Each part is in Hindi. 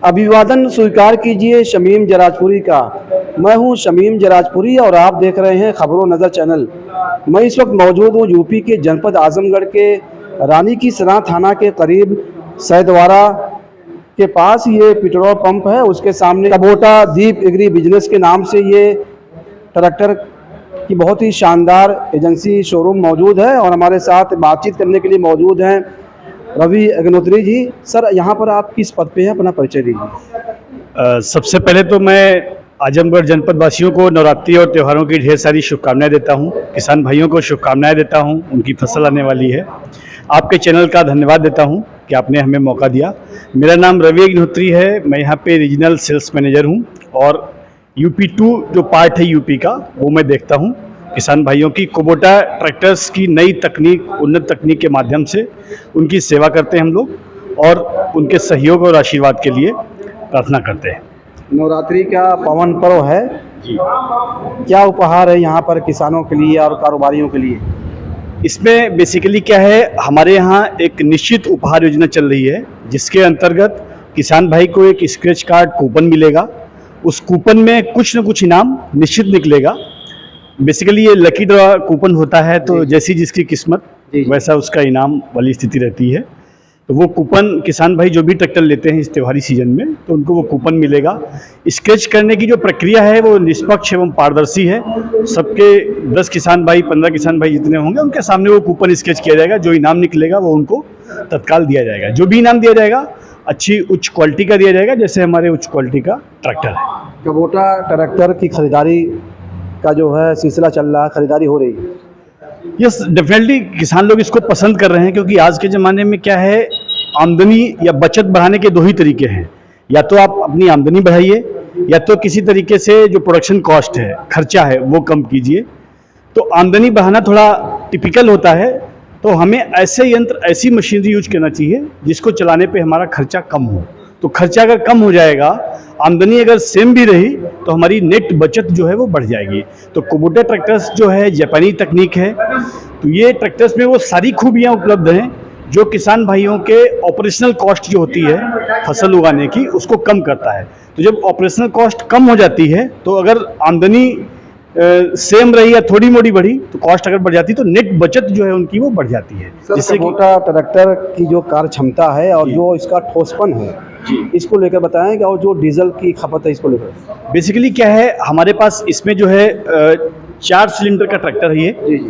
अभिवादन स्वीकार कीजिए शमीम जराजपुरी का। मैं हूं शमीम जराजपुरी और आप देख रहे हैं खबरों नज़र चैनल। मैं इस वक्त मौजूद हूं यूपी के जनपद आजमगढ़ के रानी की सराय थाना के करीब सैदवारा के पास ये पेट्रोल पंप है। उसके सामने कबोटा दीप एग्री बिजनेस के नाम से ये ट्रैक्टर की बहुत ही शानदार एजेंसी शोरूम मौजूद है और हमारे साथ बातचीत करने के लिए मौजूद हैं रवि अग्निहोत्री जी। सर, यहाँ पर आप किस पद पे हैं, अपना परिचय दीजिए। सबसे पहले तो मैं आजमगढ़ जनपद वासियों को नवरात्रि और त्योहारों की ढेर सारी शुभकामनाएं देता हूं। किसान भाइयों को शुभकामनाएं देता हूं, उनकी फसल आने वाली है। आपके चैनल का धन्यवाद देता हूं कि आपने हमें मौका दिया। मेरा नाम रवि अग्निहोत्री है, मैं यहाँ पे रीजनल सेल्स मैनेजर हूँ और UP2 जो पार्ट है यूपी का वो मैं देखता हूँ। किसान भाइयों की कुबोटा ट्रैक्टर्स की नई तकनीक, उन्नत तकनीक के माध्यम से उनकी सेवा करते हैं हम लोग और उनके सहयोग और आशीर्वाद के लिए प्रार्थना करते हैं। नवरात्रि का पावन पर्व है जी, क्या उपहार है यहाँ पर किसानों के लिए और कारोबारियों के लिए? इसमें बेसिकली क्या है, हमारे यहाँ एक निश्चित उपहार योजना चल रही है जिसके अंतर्गत किसान भाई को एक स्क्रैच कार्ड कूपन मिलेगा। उस कूपन में कुछ न कुछ इनाम निश्चित निकलेगा। बेसिकली ये लकी ड्रॉ कूपन होता है, तो जैसी जिसकी किस्मत वैसा उसका इनाम वाली स्थिति रहती है। तो वो कूपन किसान भाई जो भी ट्रैक्टर लेते हैं इस त्योहारी सीजन में, तो उनको वो कूपन मिलेगा। स्केच करने की जो प्रक्रिया है वो निष्पक्ष एवं पारदर्शी है। सबके 10 किसान भाई, 15 किसान भाई जितने होंगे उनके सामने वो कूपन स्केच किया जाएगा। जो इनाम निकलेगा वो उनको तत्काल दिया जाएगा। जो भी इनाम दिया जाएगा अच्छी उच्च क्वालिटी का दिया जाएगा, जैसे हमारे उच्च क्वालिटी का ट्रैक्टर है। कबोटा ट्रैक्टर की खरीदारी का जो है सिलसिला चल रहा है, खरीदारी हो रही है। यस, डेफिनेटली किसान लोग इसको पसंद कर रहे हैं क्योंकि आज के ज़माने में क्या है, आमदनी या बचत बढ़ाने के 2 ही तरीके हैं। या तो आप अपनी आमदनी बढ़ाइए या तो किसी तरीके से जो प्रोडक्शन कॉस्ट है, खर्चा है, वो कम कीजिए। तो आमदनी बढ़ाना थोड़ा टिपिकल होता है, तो हमें ऐसे यंत्र, ऐसी मशीनरी यूज करना चाहिए जिसको चलाने पे हमारा खर्चा कम हो। तो खर्चा अगर कम हो जाएगा, आमदनी अगर सेम भी रही, तो हमारी नेट बचत जो है वो बढ़ जाएगी। तो कुबोटा ट्रैक्टर्स जो है जापानी तकनीक है, तो ये ट्रैक्टर्स में वो सारी खूबियाँ उपलब्ध हैं जो किसान भाइयों के ऑपरेशनल कॉस्ट जो होती है फसल उगाने की, उसको कम करता है। तो जब ऑपरेशनल कॉस्ट कम हो जाती है, तो अगर आमदनी सेम रही या थोड़ी मोड़ी बढ़ी, तो कॉस्ट अगर बढ़ जाती है तो नेट बचत जो है उनकी वो बढ़ जाती है। जिससे कबोटा ट्रैक्टर की जो कार्य क्षमता है और जो इसका ठोसपन है, इसको लेकर बताएं, और जो डीजल की खपत है इसको लेकर। बेसिकली क्या है, हमारे पास इसमें जो है 4 सिलेंडर का ट्रैक्टर है। ये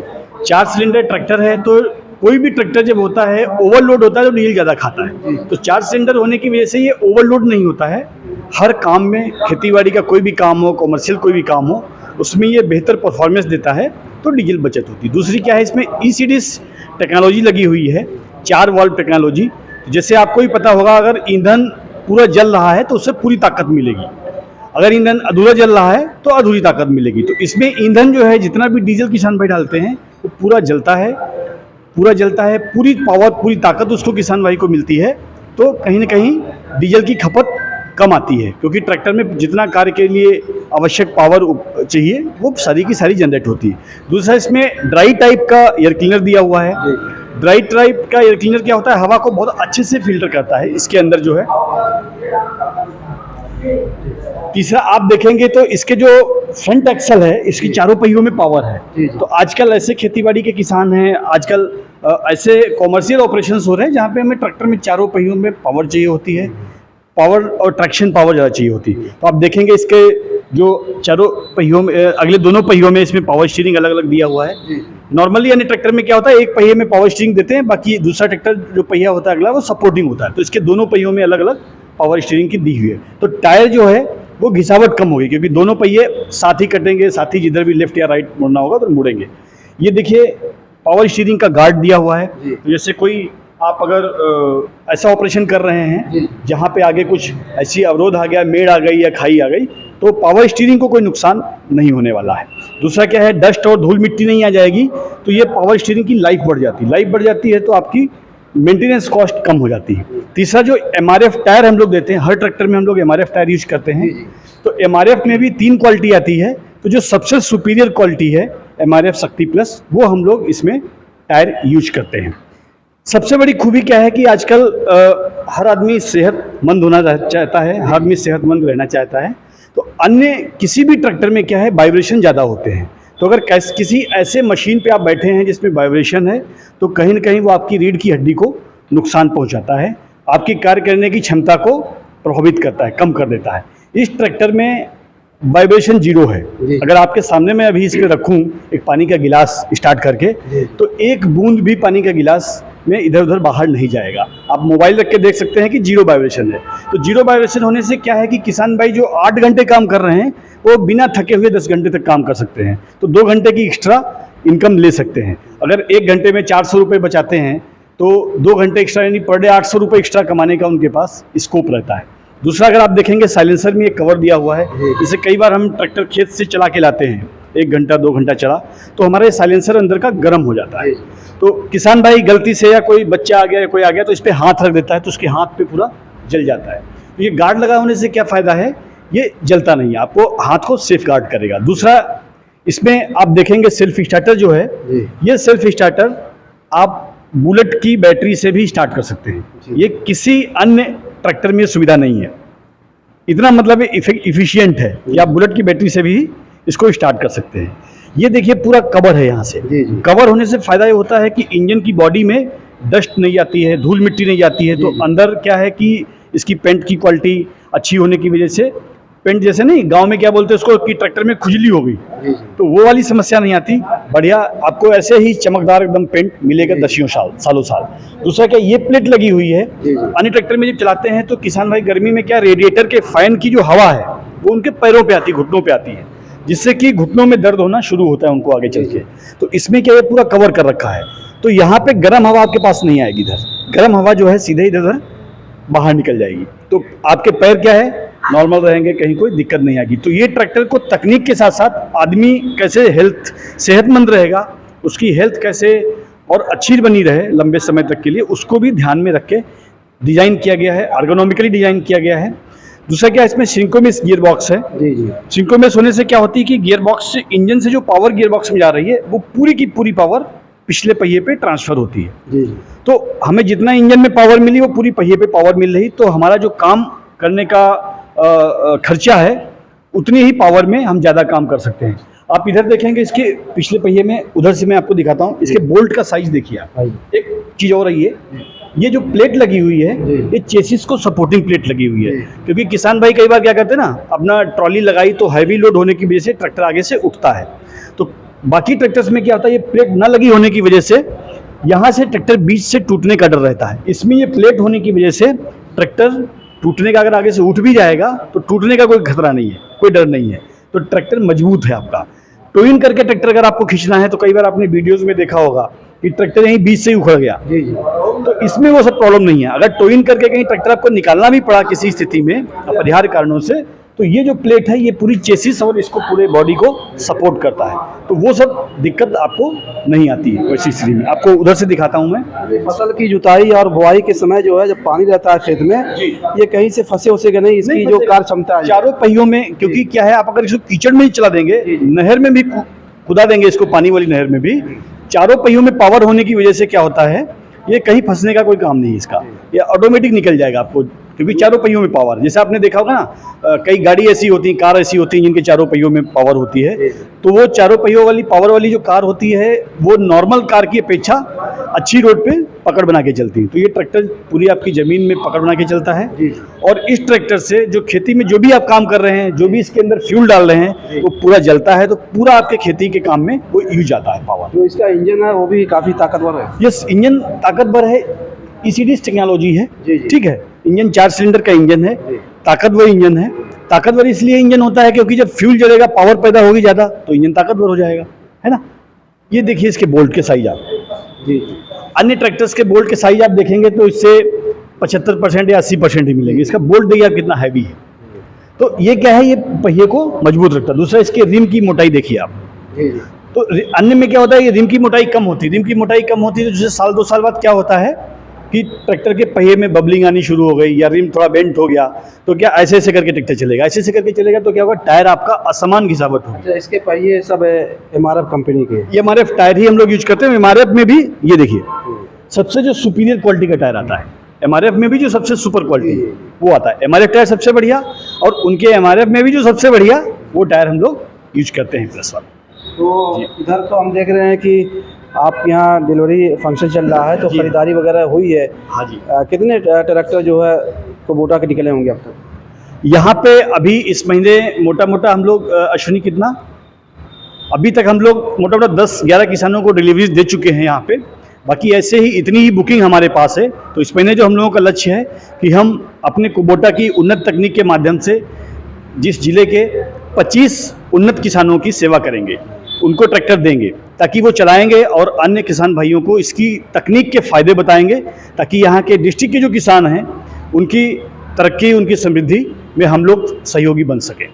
4 सिलेंडर ट्रैक्टर है, तो कोई भी ट्रैक्टर जब होता है ओवरलोड होता है तो डीजल ज़्यादा खाता है। तो 4 सिलेंडर होने की वजह से ये ओवरलोड नहीं होता है। हर काम में, खेतीबाड़ी का कोई भी काम हो, कॉमर्शियल कोई भी काम हो, उसमें ये बेहतर परफॉर्मेंस देता है, तो डीजल बचत होती है। दूसरी क्या है, इसमें ECDs टेक्नोलॉजी लगी हुई है, 4 वाल्व टेक्नोलॉजी। जैसे आपको ही पता होगा, अगर ईंधन पूरा जल रहा है तो उससे पूरी ताकत मिलेगी, अगर ईंधन अधूरा जल रहा है तो अधूरी ताकत मिलेगी। तो इसमें ईंधन जो है, जितना भी डीजल किसान भाई डालते हैं वो पूरा जलता है, पूरी पावर, पूरी ताकत उसको किसान भाई को मिलती है। तो कहीं ना कहीं डीजल की खपत कम आती है, क्योंकि ट्रैक्टर में जितना कार्य के लिए आवश्यक पावर चाहिए वो सारी की सारी जनरेट होती है। दूसरा, इसमें ड्राई टाइप का एयर क्लीनर दिया हुआ है। ड्राई टाइप का एयर क्लीनर क्या होता है, हवा को बहुत अच्छे से फिल्टर करता है इसके अंदर जो है। तीसरा, आप देखेंगे तो इसके जो फ्रंट एक्सल है, इसकी चारों पहियों में पावर है। तो आजकल ऐसे खेतीबाड़ी के किसान हैं, आजकल ऐसे कॉमर्शियल ऑपरेशंस हो रहे हैं जहाँ पे हमें ट्रैक्टर में चारों पहियों में पावर चाहिए होती है, पावर और ट्रैक्शन पावर ज़्यादा चाहिए होती है। तो आप देखेंगे इसके जो चारों पहियों में, अगले दोनों पहियों में इसमें पावर स्टीयरिंग अलग अलग दिया हुआ है। नॉर्मली यानी ट्रैक्टर में क्या होता है, एक पहिए में पावर स्टीयरिंग देते हैं, बाकी दूसरा ट्रैक्टर जो पहिया होता है अगला वो सपोर्टिंग होता है। तो इसके दोनों पहियों में अलग अलग पावर स्टीयरिंग की दी हुई है। तो टायर जो है वो घिसावट कम होगी, क्योंकि दोनों पहिए साथ ही कटेंगे, साथ ही जिधर भी लेफ्ट या राइट मुड़ना होगा तो मुड़ेंगे। ये देखिए पावर स्टीयरिंग का गार्ड दिया हुआ है। तो जैसे कोई आप अगर ऐसा ऑपरेशन कर रहे हैं जहाँ पे आगे कुछ ऐसी अवरोध आ गया, मेड़ आ गई या खाई आ गई, तो पावर स्टीयरिंग को कोई नुकसान नहीं होने वाला है। दूसरा क्या है, डस्ट और धूल मिट्टी नहीं आ जाएगी, तो ये पावर स्टीयरिंग की लाइफ बढ़ जाती है, तो आपकी मेंटेनेंस कॉस्ट कम हो जाती है। तीसरा, जो MRF टायर हम लोग देते हैं, हर ट्रैक्टर में हम लोग MRF टायर यूज करते हैं। तो MRF में भी 3 क्वालिटी आती है, तो जो सबसे सुपीरियर क्वालिटी है MRF शक्ति प्लस, वो हम लोग इसमें टायर यूज करते हैं। सबसे बड़ी खूबी क्या है कि आजकल हर आदमी सेहतमंद होना चाहता है, हर आदमी सेहतमंद रहना चाहता है। तो अन्य किसी भी ट्रैक्टर में क्या है, वाइब्रेशन ज़्यादा होते हैं। तो अगर किसी ऐसे मशीन पे आप बैठे हैं जिसमें वाइब्रेशन है, तो कहीं ना कहीं वो आपकी रीढ़ की हड्डी को नुकसान पहुंचाता है, आपकी कार्य करने की क्षमता को प्रभावित करता है, कम कर देता है। इस ट्रैक्टर में वाइब्रेशन जीरो है। अगर आपके सामने मैं अभी इस पे रखूं एक पानी का गिलास स्टार्ट करके, तो एक बूंद भी पानी का गिलास में इधर उधर बाहर नहीं जाएगा। आप मोबाइल रख के देख सकते हैं कि जीरो वाइब्रेशन है। तो जीरो वाइब्रेशन होने से क्या है कि किसान भाई जो 8 घंटे काम कर रहे हैं, वो बिना थके हुए 10 घंटे तक काम कर सकते हैं। तो 2 घंटे की एक्स्ट्रा इनकम ले सकते हैं। अगर 1 घंटे में 400 रुपये बचाते हैं, तो 2 घंटे एक्स्ट्रा यानी पर डे 800 रुपये एक्स्ट्रा कमाने का उनके पास स्कोप रहता है। दूसरा, अगर आप देखेंगे साइलेंसर में एक कवर दिया हुआ है। जैसे कई बार हम ट्रैक्टर खेत से चला के लाते हैं, 1 घंटा 2 घंटा चला, तो हमारे साइलेंसर अंदर का गर्म हो जाता है। तो किसान भाई गलती से या कोई बच्चा आ गया या कोई आ गया तो इस पर हाथ रख देता है, तो उसके हाथ पे पूरा जल जाता है। तो ये गार्ड लगा होने से क्या फ़ायदा है, ये जलता नहीं है, आपको हाथ को सेफ गार्ड करेगा। दूसरा, इसमें आप देखेंगे सेल्फ स्टार्टर जो है, ये सेल्फ स्टार्टर आप बुलेट की बैटरी से भी स्टार्ट कर सकते हैं। ये किसी अन्य ट्रैक्टर में सुविधा नहीं है। इतना मतलब इफिशियंट है कि आप बुलेट की बैटरी से भी इसको स्टार्ट कर सकते हैं। ये देखिए पूरा कवर है यहाँ से। कवर होने से फ़ायदा ये होता है कि इंजन की बॉडी में डस्ट नहीं जाती है, धूल मिट्टी नहीं जाती है। तो अंदर क्या है कि इसकी पेंट की क्वालिटी अच्छी होने की वजह से, पेंट जैसे नहीं, गांव में क्या बोलते हैं उसको कि ट्रैक्टर में खुजली हो गई, तो वो वाली समस्या नहीं आती। बढ़िया आपको ऐसे ही चमकदार एकदम पेंट मिलेगा दसियों सालों साल। दूसरा क्या, ये प्लेट लगी हुई है। अन्य ट्रैक्टर में जब चलाते हैं तो किसान भाई गर्मी में क्या, रेडिएटर के फैन की जो हवा है वो उनके पैरों पे आती है, घुटनों पे आती है, जिससे कि घुटनों में दर्द होना शुरू होता है उनको आगे चल के। तो इसमें क्या, ये पूरा कवर कर रखा है, तो यहाँ पे गर्म हवा आपके पास नहीं आएगी। इधर गर्म हवा जो है सीधे इधर बाहर निकल जाएगी, तो आपके पैर क्या है, नॉर्मल रहेंगे, कहीं कोई दिक्कत नहीं आएगी। तो ये ट्रैक्टर को तकनीक के साथ साथ आदमी कैसे सेहतमंद रहेगा, उसकी हेल्थ कैसे और अच्छी बनी रहे लंबे समय तक के लिए, उसको भी ध्यान में रख के डिज़ाइन किया गया है, अर्गोनॉमिकली डिज़ाइन किया गया है। दूसरा क्या, इसमें सिंक्रोमेस गियर बॉक्स है। सिंक्रोमेस होने से क्या होती है कि गियर बॉक्स से, इंजन से जो पावर गियर बॉक्स में जा रही है, वो पूरी की पूरी पावर पिछले पहिए पे ट्रांसफर होती है। तो हमें जितना इंजन में पावर मिली वो पूरी पहिए पे पावर मिल रही, तो हमारा जो काम करने का खर्चा है उतनी ही पावर में हम ज़्यादा काम कर सकते हैं। आप इधर देखेंगे इसके पिछले पहिए में, उधर से मैं आपको दिखाता हूँ, इसके बोल्ट का साइज देखिए आप। एक चीज़ और है, ये जो प्लेट लगी हुई है, ये चेसिस को सपोर्टिंग प्लेट लगी हुई है। क्योंकि किसान भाई कई बार क्या करते हैं ना, अपना ट्रॉली लगाई तो हैवी लोड होने की वजह से ट्रैक्टर आगे से उठता है। तो बाकी ट्रैक्टर्स में क्या होता है, ये प्लेट ना लगी होने की वजह से यहाँ से ट्रैक्टर बीच से टूटने का डर रहता है। इसमें ये प्लेट होने की वजह से ट्रैक्टर टूटने का, अगर आगे से उठ भी जाएगा तो टूटने का कोई खतरा नहीं है, कोई डर नहीं है। तो ट्रैक्टर मजबूत है आपका। टो इन करके ट्रैक्टर अगर आपको खींचना है तो कई बार आपने वीडियोस में देखा होगा कि ट्रैक्टर यहीं बीच से ही उखड़ गया। तो इसमें वो सब प्रॉब्लम नहीं है। अगर टो इन करके कहीं ट्रैक्टर आपको निकालना भी पड़ा किसी स्थिति में अपरिहार्य कारणों से, तो ये जो प्लेट है ये पूरी चेसिस और इसको पूरे बॉडी को सपोर्ट करता है। तो वो सब दिक्कत आपको नहीं आती है वैसी स्थिति में। आपको उधर से दिखाता हूँ मैं। फसल की जुताई और बुआई के समय जो है, जब पानी रहता है खेत में, ये कहीं से फंसे उसेगा नहीं, इसकी जो कार्य क्षमता है चारों पहियों में। क्योंकि क्या है, आप अगर इसको कीचड़ में ही चला देंगे, नहर में भी खुदा देंगे इसको, पानी वाली नहर में भी, चारों पहियों में पावर होने की वजह से क्या होता है, ये कहीं फंसने का कोई काम नहीं है इसका, ये ऑटोमेटिक निकल जाएगा आपको। क्योंकि चारों पहियों में पावर, जैसे आपने देखा होगा ना, कई गाड़ी ऐसी होती है, कार ऐसी होती है जिनके चारों पहियों में पावर होती है। तो वो चारों पहियों वाली पावर वाली जो कार होती है, वो नॉर्मल कार की अपेक्षा अच्छी रोड पे पकड़ बना के चलती है। तो ये ट्रैक्टर पूरी आपकी ज़मीन में पकड़ बना के चलता है। और इस ट्रैक्टर से जो खेती में जो भी आप काम कर रहे हैं, जो भी इसके अंदर फ्यूल डाल रहे हैं, वो पूरा जलता है। तो पूरा आपके खेती के काम में वो यूज आता है पावर। जो इसका इंजन है वो भी काफ़ी ताकतवर है। यस, इंजन ताकतवर है, ECDs टेक्नोलॉजी है। ठीक है, इंजन 4 सिलेंडर का इंजन है, ताकतवर इंजन है। ताकतवर इसलिए इंजन होता है क्योंकि जब फ्यूल जलेगा, पावर पैदा होगी ज़्यादा, तो इंजन ताकतवर हो जाएगा, है ना। ये देखिए इसके बोल्ट के साइज आप, अन्य ट्रैक्टर्स के बोल्ट के साइज आप देखेंगे तो इससे 75% या 80% ही मिलेंगे। इसका बोल्ट देखिए आप कितना हैवी है। तो ये क्या है, ये पहिए को मजबूत रखता है। दूसरा, इसके रिम की मोटाई देखिए आप। तो अन्य में क्या होता है, ये रिम की मोटाई कम होती है। रिम की मोटाई कम होती है तो जैसे साल 2 साल बाद क्या होता है कि ट्रैक्टर के पहिए में बबलिंग आनी शुरू हो गई, या रिम थोड़ा बेंट हो गया, तो क्या ऐसे ऐसे करके ट्रैक्टर चलेगा। ऐसे ऐसे करके चलेगा तो क्या होगा, टायर आपका असमान घिसावट होगी। इसके पहिए सब MRF कंपनी के, ये MRF टायर ही हम लोग यूज करते हैं। MRF में भी ये देखिए सबसे जो सुपीरियर क्वालिटी का टायर आता है। एमआरएफ में भी जो सबसे सुपर क्वालिटी वो आता है, एमआरएफ टायर सबसे बढ़िया, और उनके एमआरएफ में भी जो सबसे बढ़िया वो टायर हम लोग यूज करते हैं प्लस वाला। तो इधर तो हम देख रहे हैं कि आप यहाँ डिलीवरी फंक्शन चल रहा है, तो जी। खरीदारी वगैरह हुई है। हाँ जी। कितने ट्रैक्टर जो है कुबोटा के निकले होंगे अब तक? यहाँ पे अभी इस महीने मोटा मोटा हम लोग अश्विनी कितना, अभी तक हम लोग मोटा मोटा 10-11 किसानों को डिलीवरी दे चुके हैं यहाँ पे। बाकी ऐसे ही इतनी ही बुकिंग हमारे पास है। तो इस महीने जो हम लोगों का लक्ष्य है कि हम अपने कुबोटा की उन्नत तकनीक के माध्यम से जिस जिले के 25 उन्नत किसानों की सेवा करेंगे, उनको ट्रैक्टर देंगे ताकि वो चलाएंगे और अन्य किसान भाइयों को इसकी तकनीक के फ़ायदे बताएंगे, ताकि यहाँ के डिस्ट्रिक्ट के जो किसान हैं उनकी तरक्की, उनकी समृद्धि में हम लोग सहयोगी बन सकें।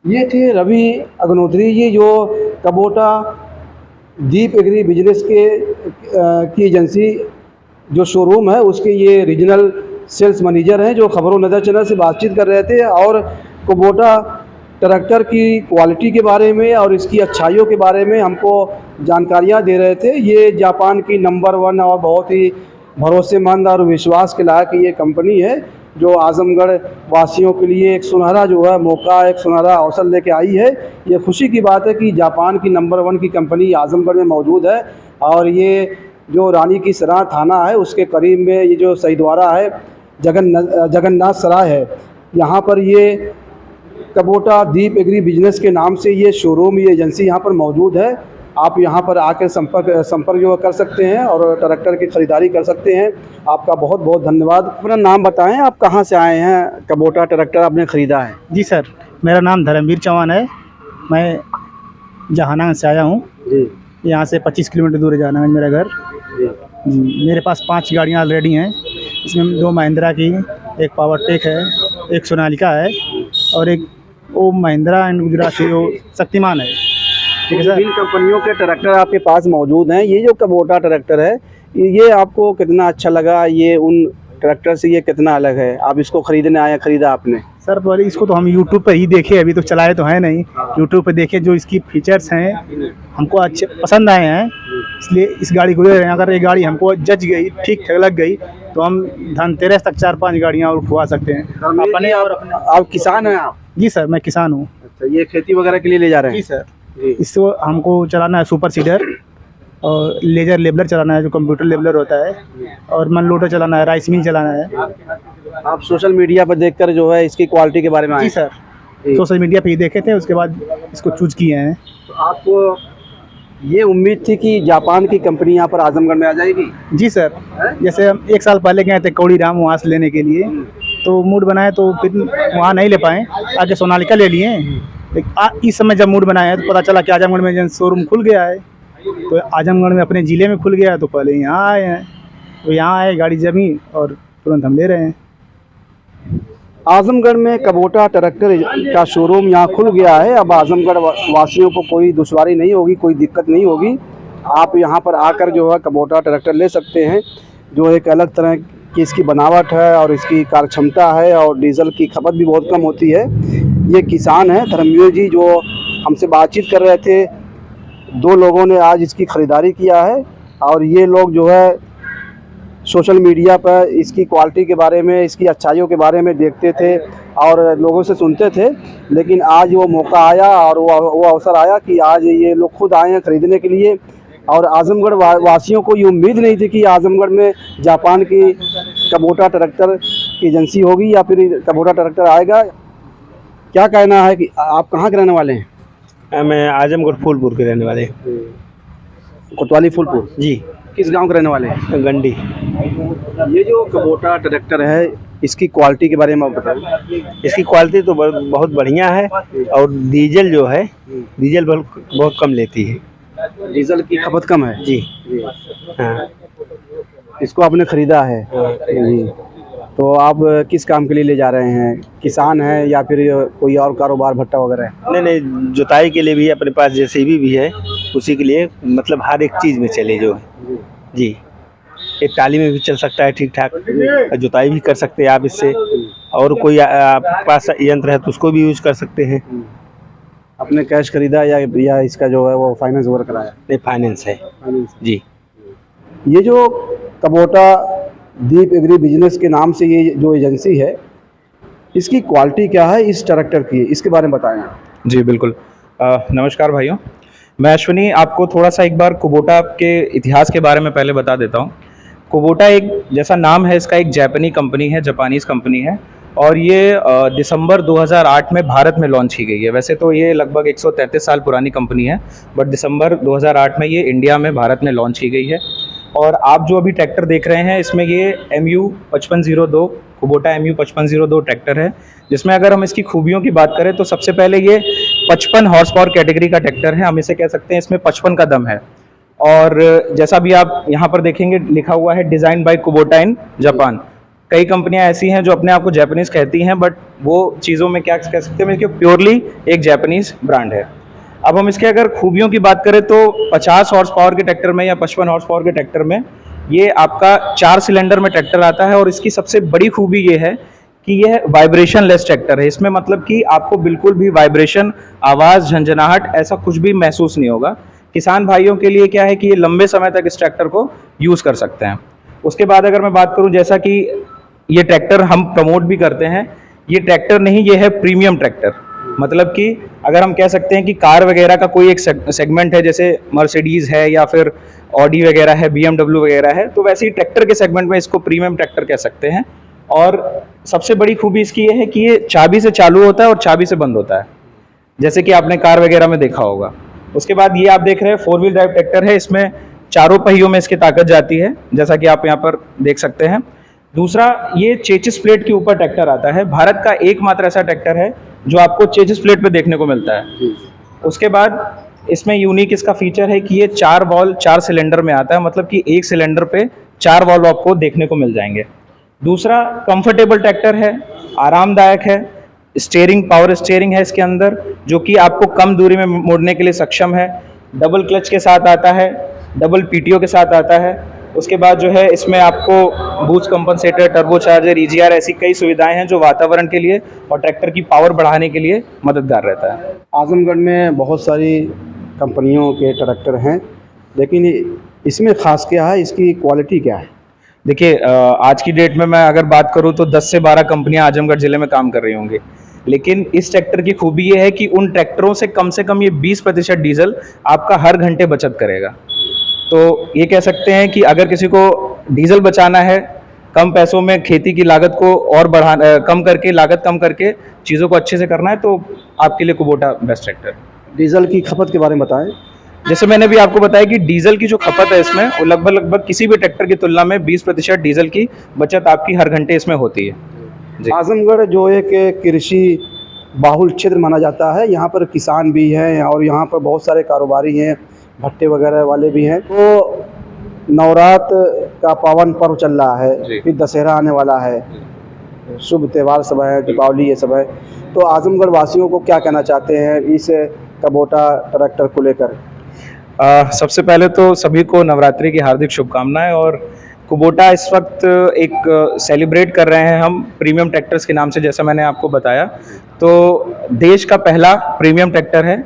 ये थे रवि अग्नोत्री जी, जो कबोटा दीप एग्री बिजनेस की एजेंसी जो शोरूम है उसके ये रीजनल सेल्स मैनेजर हैं, जो खबरों नज़र चैनल से बातचीत कर रहे थे और कुबोटा ट्रैक्टर की क्वालिटी के बारे में और इसकी अच्छाइयों के बारे में हमको जानकारियाँ दे रहे थे। ये जापान की नंबर 1 और बहुत ही भरोसेमंद और विश्वास के लायक ये कंपनी है, जो आजमगढ़ वासियों के लिए एक सुनहरा जो है मौका, एक सुनहरा अवसर लेके आई है। ये खुशी की बात है कि जापान की नंबर 1 की कंपनी आजमगढ़ में मौजूद है। और ये जो रानी की सराय थाना है उसके करीब में ये जो सईद्वारा है, जगन्नाथ सराय है, यहाँ पर ये कबोटा दीप एग्री बिजनेस के नाम से ये शोरूम, ये एजेंसी यहाँ पर मौजूद है। आप यहाँ पर आकर संपर्क जो कर सकते हैं और ट्रैक्टर की खरीदारी कर सकते हैं। आपका बहुत बहुत धन्यवाद। अपना नाम बताएं, आप कहाँ से आए हैं, कबोटा ट्रैक्टर आपने ख़रीदा है? जी सर, मेरा नाम धर्मवीर चौहान है। मैं जहानागंज से आया हूँ। जी यहाँ से 25 किलोमीटर दूर है जहानागंज मेरा घर। जी, मेरे पास 5 गाड़ियाँ ऑलरेडी हैं। इसमें 2 महिंद्रा की, एक पावरटेक है, एक सोनालिका है और एक वो महिंद्रा एंड गुजरात की वो शक्तिमान है। ठीक है सर। इन कंपनियों के ट्रैक्टर आपके पास मौजूद हैं। ये जो कबोटा ट्रैक्टर है ये आपको कितना अच्छा लगा? ये उन ट्रैक्टर से ये कितना अलग है? आप इसको खरीदने आए, खरीदा आपने? सर पहले इसको तो हम यूट्यूब पर ही देखे, अभी तो चलाए तो है नहीं। यूट्यूब पर देखे, जो इसकी फीचर्स हैं हमको अच्छे पसंद आए हैं, इसलिए इस गाड़ी को ले रहे हैं। अगर ये गाड़ी हमको जच गई, ठीक ठाक लग गई, तो हम धनतेरस तक 4-5 गाड़ियाँ और उठवा सकते हैं अपने। और आप किसान हैं आप? जी सर, मैं किसान हूँ। अच्छा, ये खेती वगैरह के लिए ले जा रहे हैं? जी सर। इसको हमको चलाना है सुपर सीडर और लेजर लेबलर चलाना है, जो कंप्यूटर लेबलर होता है, और मन लोडर चलाना है, राइस मिल चलाना है। आप सोशल मीडिया पर देखकर जो है इसकी क्वालिटी के बारे में आए? जी सर, सोशल मीडिया पे ही देखे थे, उसके बाद इसको चूज किए हैं। तो आपको ये उम्मीद थी कि जापान की कंपनी यहाँ पर आजमगढ़ में आ जाएगी? जी सर, जैसे हम 1 साल पहले गए थे कौड़ी राम वहाँ से लेने के लिए, तो मूड बनाए तो फिर वहाँ नहीं ले पाए, आगे सोनालिका ले लिए। इस समय जब मूड बनाया है तो पता चला कि आजमगढ़ में शोरूम खुल गया है, तो आजमगढ़ में अपने ज़िले में खुल गया है, तो पहले यहाँ आए हैं। तो यहाँ आए, गाड़ी जमी और तुरंत हम ले रहे हैं। आजमगढ़ में कबोटा ट्रैक्टर का शोरूम यहाँ खुल गया है। अब आजमगढ़ वासियों को कोई दुश्वारी नहीं होगी, कोई दिक्कत नहीं होगी। आप यहाँ पर आकर जो है कबोटा ट्रैक्टर ले सकते हैं, जो एक अलग तरह की इसकी बनावट है और इसकी कार्य क्षमता है और डीजल की खपत भी बहुत कम होती है। ये किसान हैं धर्मवीर जी, जो हमसे बातचीत कर रहे थे। 2 लोगों ने आज इसकी ख़रीदारी किया है और ये लोग जो है सोशल मीडिया पर इसकी क्वालिटी के बारे में, इसकी अच्छाइयों के बारे में देखते थे और लोगों से सुनते थे। लेकिन आज वो मौका आया और वो अवसर आया कि आज ये लोग खुद आए हैं ख़रीदने के लिए। और आजमगढ़ वासियों को ये उम्मीद नहीं थी कि आजमगढ़ में जापान की कबोटा ट्रैक्टर की एजेंसी होगी या फिर कबोटा ट्रैक्टर आएगा। क्या कहना है कि आप कहाँ के रहने वाले हैं? मैं आजमगढ़ फूलपुर के रहने वाले। कोतवाली फूलपुर जी। किस गांव के रहने वाले हैं? गंडी। ये जो कबोटा ट्रैक्टर है इसकी क्वालिटी के बारे में आप बताइए। इसकी क्वालिटी तो बहुत बढ़िया है और डीजल जो है, डीजल बहुत कम लेती है। डीजल की खपत कम है जी। हाँ। इसको आपने ख़रीदा है? जी। तो आप किस काम के लिए ले जा रहे हैं? किसान हैं या फिर कोई और कारोबार भट्टा वगैरह है? नहीं, जुताई के लिए भी अपने पास जेसीबी भी है, उसी के लिए मतलब हर एक चीज़ में चले जो है। जी। एक टाली में भी चल सकता है ठीक ठाक, जुताई भी कर सकते हैं आप इससे, और कोई आपके पास यंत्र है तो उसको भी यूज कर सकते हैं। आपने कैश खरीदा या इसका जो है वो फाइनेंस वगैरह कराया? नहीं, फाइनेंस है। जी। ये जो कबोटा दीप एग्री बिजनेस के नाम से ये जो एजेंसी है, इसकी क्वालिटी क्या है इस ट्रैक्टर की, इसके बारे में बताएं। जी बिल्कुल। नमस्कार भाइयों, मैं अश्विनी आपको थोड़ा सा एक बार कुबोटा के इतिहास के बारे में पहले बता देता हूँ। कुबोटा एक जैसा नाम है इसका, एक जापानी कंपनी है, जापानीज़ कंपनी है, और ये दिसंबर 2008 में भारत में लॉन्च की गई है। वैसे तो ये लगभग 133 साल पुरानी कंपनी है, बट दिसंबर 2008 में ये इंडिया में भारत में लॉन्च की गई है। और आप जो अभी ट्रैक्टर देख रहे हैं इसमें ये MU5502 कुबोटा MU5502 ट्रैक्टर है, जिसमें अगर हम इसकी खूबियों की बात करें तो सबसे पहले ये 55 हॉर्स पावर कैटेगरी का ट्रैक्टर है। हम इसे कह सकते हैं इसमें 55 का दम है। और जैसा भी आप यहाँ पर देखेंगे लिखा हुआ है design by Kubota in Japan. कई कंपनियां ऐसी हैं जो अपने आप को जापानीज़ कहती हैं, बट वो चीज़ों में क्या कह सकते हैं कि प्योरली एक जापानीज़ ब्रांड है। अब हम इसके अगर खूबियों की बात करें तो 50 हॉर्स पावर के ट्रैक्टर में या 55 हॉर्स पावर के ट्रैक्टर में ये आपका 4 सिलेंडर में ट्रैक्टर आता है। और इसकी सबसे बड़ी खूबी ये है कि यह वाइब्रेशन लेस ट्रैक्टर है। इसमें मतलब कि आपको बिल्कुल भी वाइब्रेशन, आवाज़, झंझनाहट ऐसा कुछ भी महसूस नहीं होगा। किसान भाइयों के लिए क्या है कि ये लंबे समय तक इस ट्रैक्टर को यूज़ कर सकते हैं। उसके बाद अगर मैं बात करूं, जैसा कि ये ट्रैक्टर हम प्रमोट भी करते हैं, ये ट्रैक्टर नहीं, ये है प्रीमियम ट्रैक्टर। मतलब कि अगर हम कह सकते हैं कि कार वगैरह का कोई एक सेगमेंट है, जैसे मर्सिडीज़ है या फिर ऑडी वगैरह है, BMW वगैरह है, तो वैसे ही ट्रैक्टर के सेगमेंट में इसको प्रीमियम ट्रैक्टर कह सकते हैं। और सबसे बड़ी खूबी इसकी ये है कि ये चाबी से चालू होता है और चाबी से बंद होता है, जैसे कि आपने कार वगैरह में देखा होगा। उसके बाद ये आप देख रहे हैं 4 व्हील ड्राइव ट्रैक्टर है। इसमें चारों पहियों में इसकी ताकत जाती है, जैसा कि आप यहाँ पर देख सकते हैं। दूसरा, ये चेचिस प्लेट के ऊपर ट्रैक्टर आता है। भारत का एकमात्र ऐसा ट्रैक्टर है जो आपको चेचिस प्लेट पे देखने को मिलता है। उसके बाद इसमें यूनिक इसका फीचर है कि ये 4 वॉल्व 4 सिलेंडर में आता है, मतलब कि एक सिलेंडर पे 4 वॉल्व आपको देखने को मिल जाएंगे। दूसरा, कंफर्टेबल ट्रैक्टर है, आरामदायक है। स्टीयरिंग, पावर स्टीयरिंग है इसके अंदर, जो कि आपको कम दूरी में मोड़ने के लिए सक्षम है। डबल क्लच के साथ आता है, डबल PTO के साथ आता है। उसके बाद जो है इसमें आपको बूस्ट कंपनसेटर, टर्बोचार्जर, EGR ऐसी कई सुविधाएं हैं जो वातावरण के लिए और ट्रैक्टर की पावर बढ़ाने के लिए मददगार रहता है। आजमगढ़ में बहुत सारी कंपनियों के ट्रैक्टर हैं, लेकिन इसमें ख़ास क्या है, इसकी क्वालिटी क्या है? देखिए, आज की डेट में मैं अगर बात करूं तो 10 से 12 कंपनियां आजमगढ़ ज़िले में काम कर रही होंगी, लेकिन इस ट्रैक्टर की खूबी ये है कि उन ट्रैक्टरों से कम ये 20% डीजल आपका हर घंटे बचत करेगा। तो ये कह सकते हैं कि अगर किसी को डीजल बचाना है, कम पैसों में खेती की लागत को और लागत कम करके चीज़ों को अच्छे से करना है, तो आपके लिए कुबोटा बेस्ट ट्रैक्टर। डीजल की खपत के बारे में बताएं। जैसे मैंने भी आपको बताया कि डीजल की जो खपत है इसमें, वो लगभग किसी भी ट्रैक्टर की तुलना में 20% डीजल की बचत आपकी हर घंटे इसमें होती है जी। आजमगढ़ जो एक कृषि बाहुल क्षेत्र माना जाता है, यहाँ पर किसान भी हैं और यहाँ पर बहुत सारे कारोबारी हैं, भट्टे वगैरह वाले भी हैं। तो नवरात्र का पावन पर्व चल रहा है, फिर दशहरा आने वाला है, शुभ त्यौहार सब है, दीपावली ये सब है। तो आजमगढ़ वासियों को क्या कहना चाहते हैं इस कबोटा ट्रैक्टर को लेकर? सबसे पहले तो सभी को नवरात्रि की हार्दिक शुभकामनाएं। और कुबोटा इस वक्त एक सेलिब्रेट कर रहे हैं हम प्रीमियम ट्रैक्टर्स के नाम से, जैसा मैंने आपको बताया। तो देश का पहला प्रीमियम ट्रैक्टर है।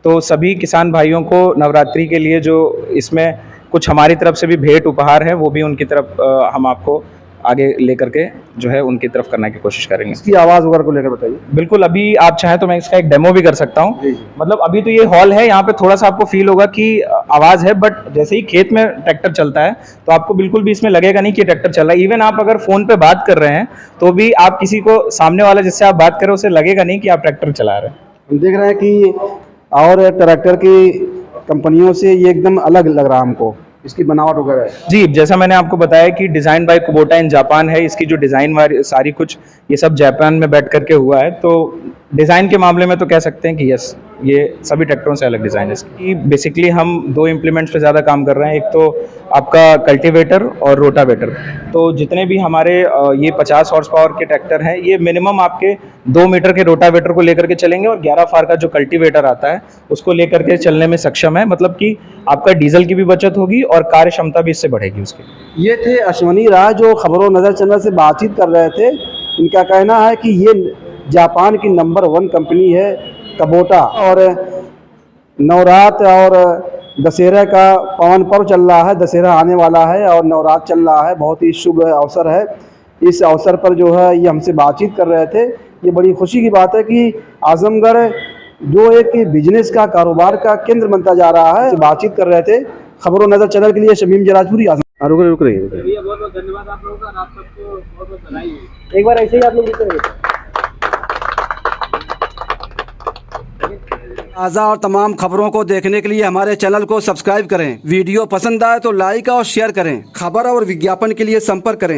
तो सभी किसान भाइयों को नवरात्रि के लिए जो इसमें कुछ हमारी तरफ से भी भेंट उपहार है, वो भी उनकी तरफ हम आपको आगे लेकर के जो है उनकी तरफ करने की कोशिश करेंगे। इसकी आवाज़ वगैरह को लेकर बताइए। बिल्कुल, अभी आप चाहें तो मैं इसका एक डेमो भी कर सकता हूँ। मतलब अभी तो ये हॉल है, यहाँ पे थोड़ा सा आपको फील होगा कि आवाज़ है, बट जैसे ही खेत में ट्रैक्टर चलता है तो आपको बिल्कुल भी इसमें लगेगा नहीं कि ट्रैक्टर चल रहा है। इवन आप अगर फ़ोन पे बात कर रहे हैं तो भी आप किसी को, सामने वाला जिससे आप बात करें, उसे लगेगा नहीं कि आप ट्रैक्टर चला रहे हैं। हम देख रहे हैं कि और ट्रैक्टर की कंपनियों से ये एकदम अलग लग रहा है हमको, इसकी बनावट वगैरह है। जी, जैसा मैंने आपको बताया कि design by Kubota in Japan है। इसकी जो डिज़ाइन सारी कुछ ये सब जापान में बैठ करके हुआ है। तो डिज़ाइन के मामले में तो कह सकते हैं कि यस, ये सभी ट्रैक्टरों से अलग डिज़ाइन है इसकी। बेसिकली हम 2 इम्प्लीमेंट्स पे ज़्यादा काम कर रहे हैं। एक तो आपका कल्टीवेटर और रोटावेटर। तो जितने भी हमारे ये 50 हॉर्स पावर के ट्रैक्टर हैं, ये मिनिमम आपके 2 मीटर के रोटावेटर को लेकर के चलेंगे और 11 फार का जो कल्टीवेटर आता है उसको लेकर के चलने में सक्षम है। मतलब कि आपका डीजल की भी बचत होगी और कार्य क्षमता भी इससे बढ़ेगी उसकी। ये थे अश्विनी राय जो खबरों नज़र चैनल से बातचीत कर रहे थे। इनका कहना है कि ये जापान की नंबर 1 कंपनी है कबोटा, और नवरात्र और दशहरा का पावन पर्व चल रहा है, दशहरा आने वाला है और नवरात्र चल रहा है, बहुत ही शुभ अवसर है। इस अवसर पर जो है ये हमसे बातचीत कर रहे थे। ये बड़ी खुशी की बात है कि आजमगढ़ जो एक बिजनेस का, कारोबार का केंद्र बनता जा रहा है। बातचीत कर रहे थे। खबरों नजर चैनल के लिए शमीम जराजपुरी, आजमगढ़। रुक रही है। बहुत बहुत धन्यवाद आप लोगों का, आप सबको बहुत बहुत बधाई। एक बार ऐसे ही आप लोग रुक ताज़ा और तमाम खबरों को देखने के लिए हमारे चैनल को सब्सक्राइब करें। वीडियो पसंद आए तो लाइक और शेयर करें। खबर और विज्ञापन के लिए संपर्क करें